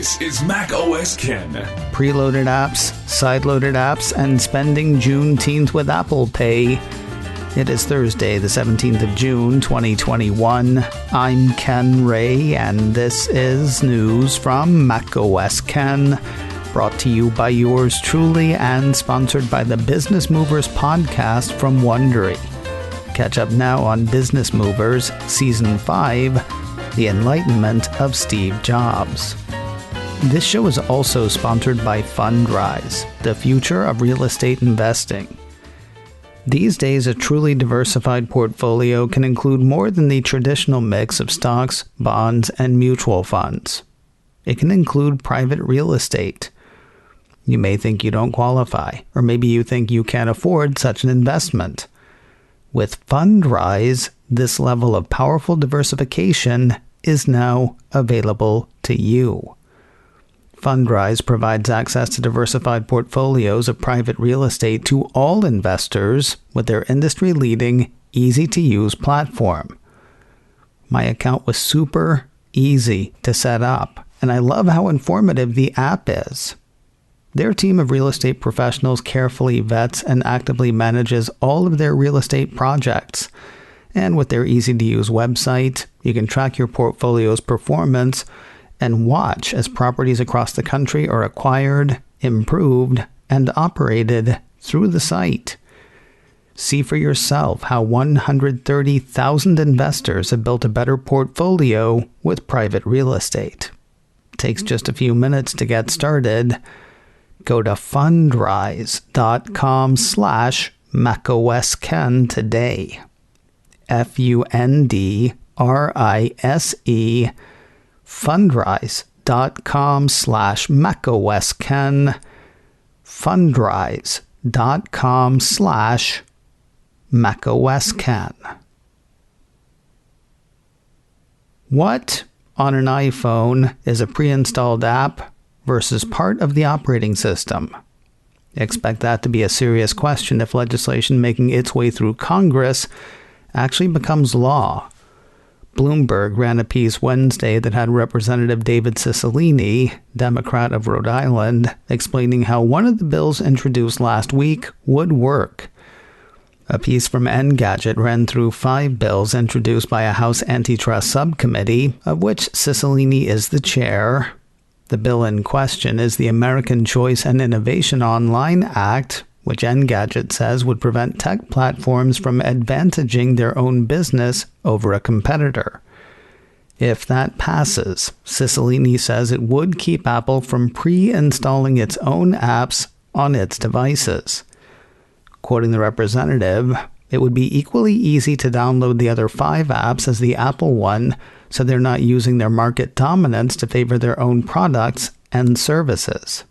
This is Mac OS Ken. Preloaded apps, sideloaded apps, and spending Juneteenth with Apple Pay. It is Thursday, the 17th of June, 2021. I'm Ken Ray, and this is news from Mac OS Ken, brought to you by yours truly and sponsored by the Business Movers podcast from Wondery. Catch up now on Business Movers, Season 5, The Enlightenment of Steve Jobs. This show is also sponsored by Fundrise, the future of real estate investing. These days, a truly diversified portfolio can include more than the traditional mix of stocks, bonds, and mutual funds. It can include private real estate. You may think you don't qualify, or maybe you think you can't afford such an investment. With Fundrise, this level of powerful diversification is now available to you. Fundrise provides access to diversified portfolios of private real estate to all investors with their industry-leading, easy-to-use platform. My account was super easy to set up, and I love how informative the app is. Their team of real estate professionals carefully vets and actively manages all of their real estate projects. And with their easy-to-use website, you can track your portfolio's performance and watch as properties across the country are acquired, improved, and operated through the site. See for yourself how 130,000 investors have built a better portfolio with private real estate. It takes just a few minutes to get started. Go to fundrise.com/MacOSKen today. Fundrise, fundrise.com/MacOSKen, fundrise.com/MacOSKen. What on an iPhone is a pre-installed app versus part of the operating system? Expect that to be a serious question if legislation making its way through Congress actually becomes law. Bloomberg ran a piece Wednesday that had Representative David Cicilline, Democrat of Rhode Island, explaining how one of the bills introduced last week would work. A piece from Engadget ran through 5 bills introduced by a House Antitrust subcommittee, of which Cicilline is the chair. The bill in question is the American Choice and Innovation Online Act, which Engadget says would prevent tech platforms from advantaging their own business over a competitor. If that passes, Cicilline says it would keep Apple from pre-installing its own apps on its devices. Quoting the representative, it would be equally easy to download the other 5 apps as the Apple one, so they're not using their market dominance to favor their own products and services.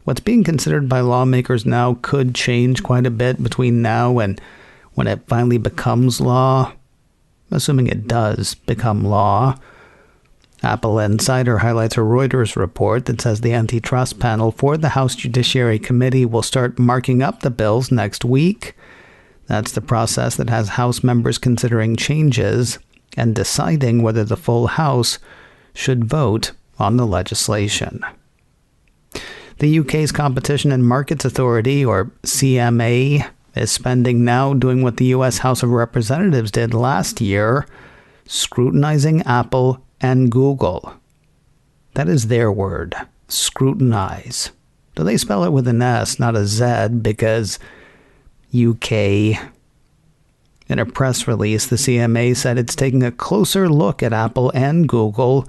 What's being considered by lawmakers now could change quite a bit between now and when it finally becomes law, assuming it does become law. Apple Insider highlights a Reuters report that says the antitrust panel for the House Judiciary Committee will start marking up the bills next week. That's the process that has House members considering changes and deciding whether the full House should vote on the legislation. The UK's Competition and Markets Authority, or CMA, is spending now doing what the US House of Representatives did last year, scrutinizing Apple and Google. That is their word, scrutinize. Though they spell it with an S, not a Z, because UK. In a press release, the CMA said it's taking a closer look at Apple and Google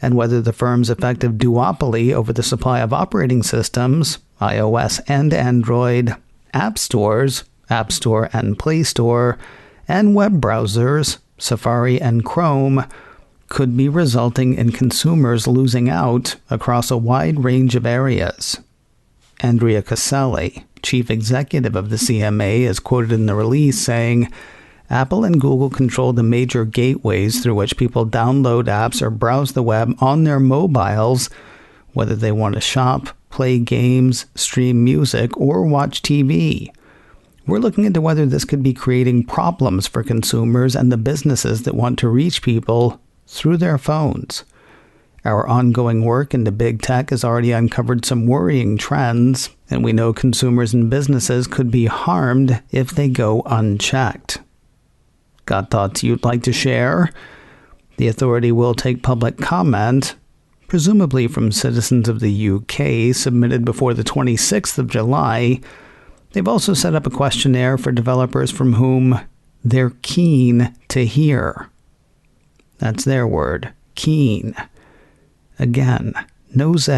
and whether the firm's effective duopoly over the supply of operating systems, iOS and Android, app stores, App Store and Play Store, and web browsers, Safari and Chrome, could be resulting in consumers losing out across a wide range of areas. Andrea Caselli, chief executive of the CMA, is quoted in the release saying, Apple and Google control the major gateways through which people download apps or browse the web on their mobiles, whether they want to shop, play games, stream music, or watch TV. We're looking into whether this could be creating problems for consumers and the businesses that want to reach people through their phones. Our ongoing work into big tech has already uncovered some worrying trends, and we know consumers and businesses could be harmed if they go unchecked. Got thoughts you'd like to share? The authority will take public comment, presumably from citizens of the UK, submitted before the 26th of July. They've also set up a questionnaire for developers from whom they're keen to hear. That's their word, keen. Again, no Z.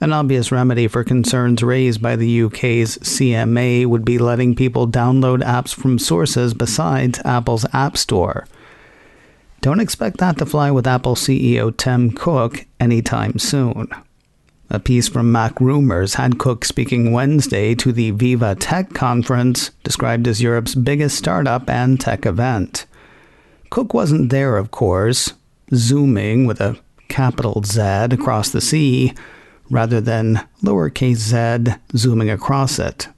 An obvious remedy for concerns raised by the UK's CMA would be letting people download apps from sources besides Apple's App Store. Don't expect that to fly with Apple CEO Tim Cook anytime soon. A piece from Mac Rumors had Cook speaking Wednesday to the Viva Tech Conference, described as Europe's biggest startup and tech event. Cook wasn't there, of course, zooming with a capital Z across the sea, rather than lowercase z zooming across it.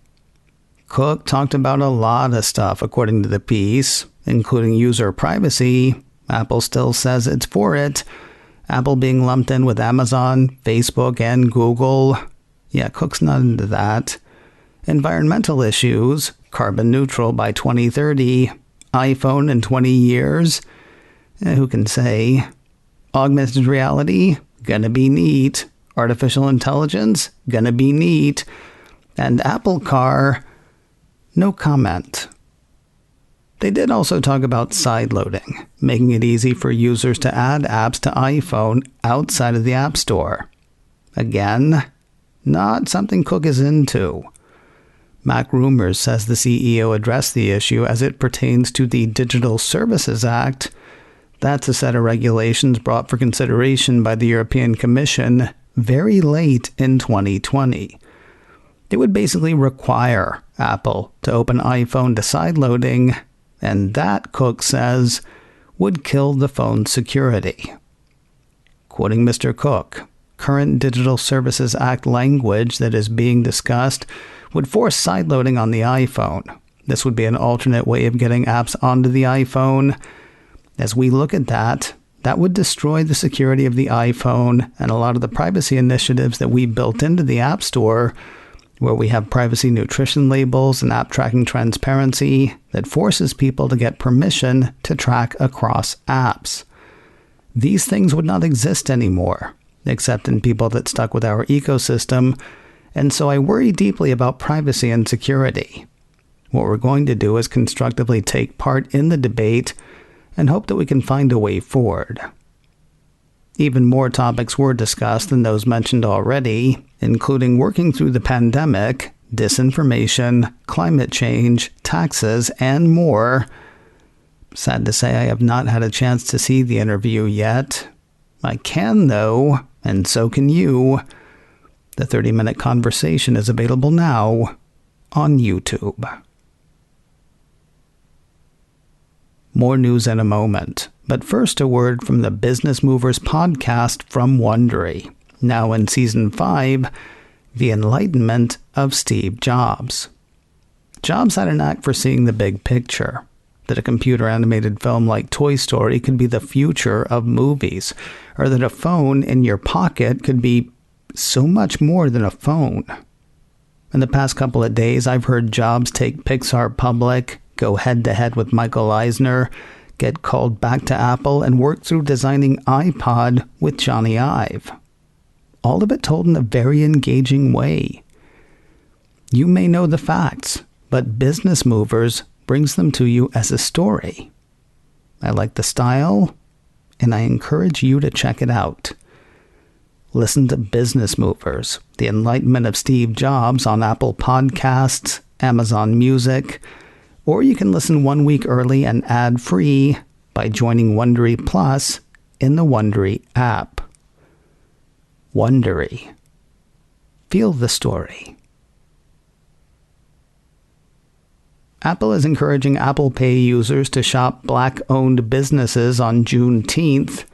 Cook talked about a lot of stuff, according to the piece, including user privacy. Apple still says it's for it. Apple being lumped in with Amazon, Facebook, and Google. Yeah, Cook's not into that. Environmental issues, carbon neutral by 2030, iPhone in 20 years. Who can say? Augmented reality, gonna be neat. Artificial intelligence, gonna be neat. And Apple Car, no comment. They did also talk about sideloading, making it easy for users to add apps to iPhone outside of the App Store. Again, not something Cook is into. Mac Rumors says the CEO addressed the issue as it pertains to the Digital Services Act. That's a set of regulations brought for consideration by the European Commission very late in 2020. It would basically require Apple to open iPhone to sideloading, and that, Cook says, would kill the phone's security. Quoting Mr. Cook, current Digital Services Act language that is being discussed would force sideloading on the iPhone. This would be an alternate way of getting apps onto the iPhone. As we look at that, that would destroy the security of the iPhone and a lot of the privacy initiatives that we built into the App Store, where we have privacy nutrition labels and app tracking transparency that forces people to get permission to track across apps. These things would not exist anymore, except in people that stuck with our ecosystem, and so I worry deeply about privacy and security. What we're going to do is constructively take part in the debate and hope that we can find a way forward. Even more topics were discussed than those mentioned already, including working through the pandemic, disinformation, climate change, taxes, and more. Sad to say I have not had a chance to see the interview yet. I can, though, and so can you. The 30-minute conversation is available now on YouTube. More news in a moment, but first a word from the Business Movers podcast from Wondery, now in Season 5, The Enlightenment of Steve Jobs. Jobs had a knack for seeing the big picture, that a computer-animated film like Toy Story could be the future of movies, or that a phone in your pocket could be so much more than a phone. In the past couple of days, I've heard Jobs take Pixar public, go head-to-head with Michael Eisner, get called back to Apple, and work through designing iPod with Johnny Ive. All of it told in a very engaging way. You may know the facts, but Business Movers brings them to you as a story. I like the style, and I encourage you to check it out. Listen to Business Movers, The Enlightenment of Steve Jobs on Apple Podcasts, Amazon Music, or you can listen 1 week early and ad-free by joining Wondery Plus in the Wondery app. Wondery. Feel the story. Apple is encouraging Apple Pay users to shop Black-owned businesses on Juneteenth.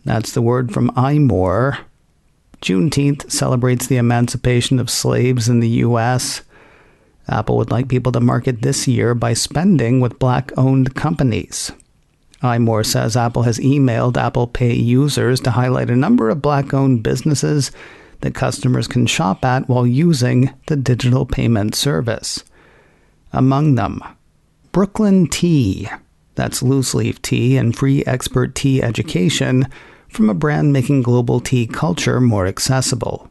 That's the word from iMore. Juneteenth celebrates the emancipation of slaves in the U.S. Apple would like people to mark it this year by spending with Black-owned companies. iMore says Apple has emailed Apple Pay users to highlight a number of Black-owned businesses that customers can shop at while using the digital payment service. Among them, Brooklyn Tea, that's loose-leaf tea and free expert tea education from a brand making global tea culture more accessible.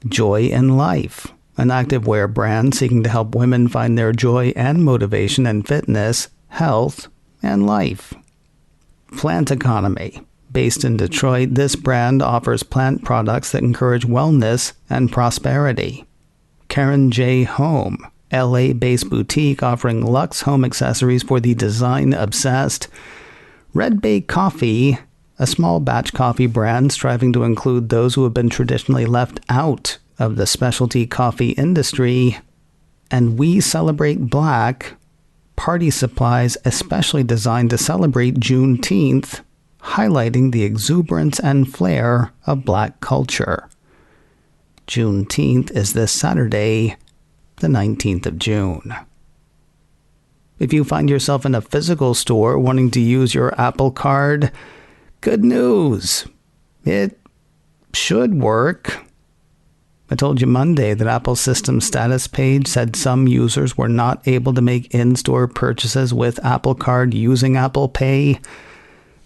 Joy in Life, an activewear brand seeking to help women find their joy and motivation in fitness, health, and life. Plant Economy. Based in Detroit, this brand offers plant products that encourage wellness and prosperity. Karen J. Home, LA-based boutique offering luxe home accessories for the design-obsessed. Red Bay Coffee, a small batch coffee brand striving to include those who have been traditionally left out of the specialty coffee industry. And We Celebrate Black, party supplies especially designed to celebrate Juneteenth, highlighting the exuberance and flair of Black culture. Juneteenth is this Saturday, the 19th of June. If you find yourself in a physical store wanting to use your Apple Card, good news! It should work. I told you Monday that Apple's system status page said some users were not able to make in-store purchases with Apple Card using Apple Pay.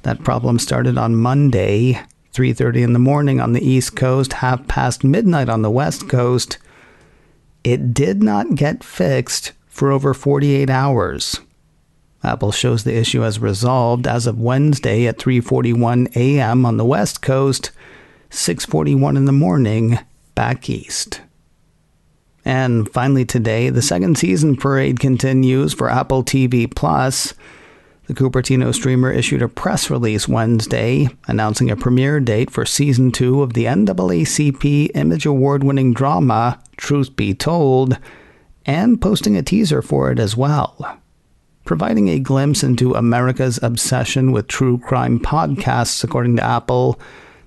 That problem started on Monday, 3:30 in the morning on the East Coast, half past midnight on the West Coast. It did not get fixed for over 48 hours. Apple shows the issue as resolved as of Wednesday at 3:41 a.m. on the West Coast, 6:41 in the morning back east. And finally today, the second season parade continues for Apple TV+. The Cupertino streamer issued a press release Wednesday announcing a premiere date for Season 2 of the NAACP Image Award-winning drama Truth Be Told, and posting a teaser for it as well. Providing a glimpse into America's obsession with true crime podcasts, according to Apple,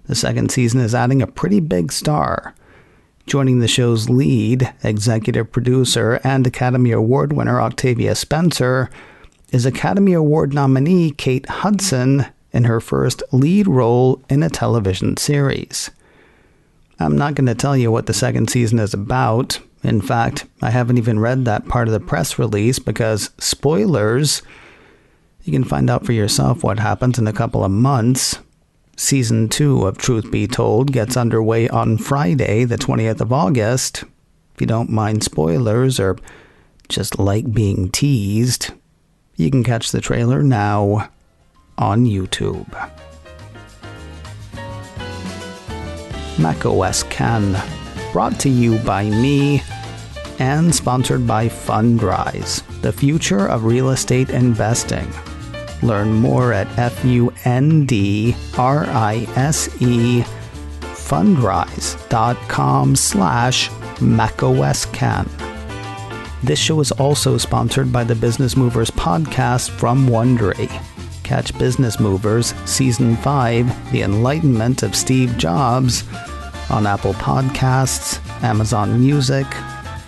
the second season is adding a pretty big star. Joining the show's lead, executive producer, and Academy Award winner Octavia Spencer is Academy Award nominee Kate Hudson in her first lead role in a television series. I'm not going to tell you what the second season is about. In fact, I haven't even read that part of the press release because, spoilers, you can find out for yourself what happens in a couple of months. Season 2 of Truth Be Told gets underway on Friday, the 20th of August. If you don't mind spoilers or just like being teased, you can catch the trailer now on YouTube. macOS Ken, brought to you by me and sponsored by Fundrise, the future of real estate investing. Learn more at Fundrise, fundrise.com/macOSCan. This show is also sponsored by the Business Movers podcast from Wondery. Catch Business Movers Season 5, The Enlightenment of Steve Jobs, on Apple Podcasts, Amazon Music,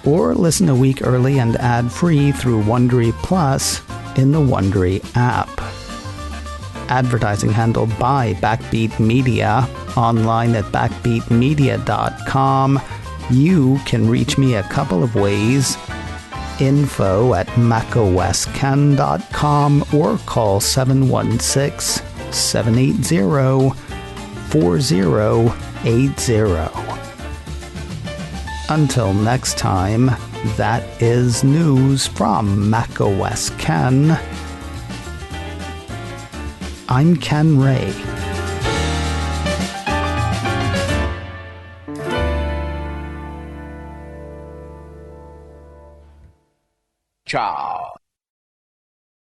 or listen a week early and ad-free through Wondery Plus in the Wondery app. Advertising handled by Backbeat Media, online at backbeatmedia.com. You can reach me a couple of ways. Info at macoscan.com or call 716-780-4080. Until next time, that is news from macOS Ken. I'm Ken Ray. Ciao.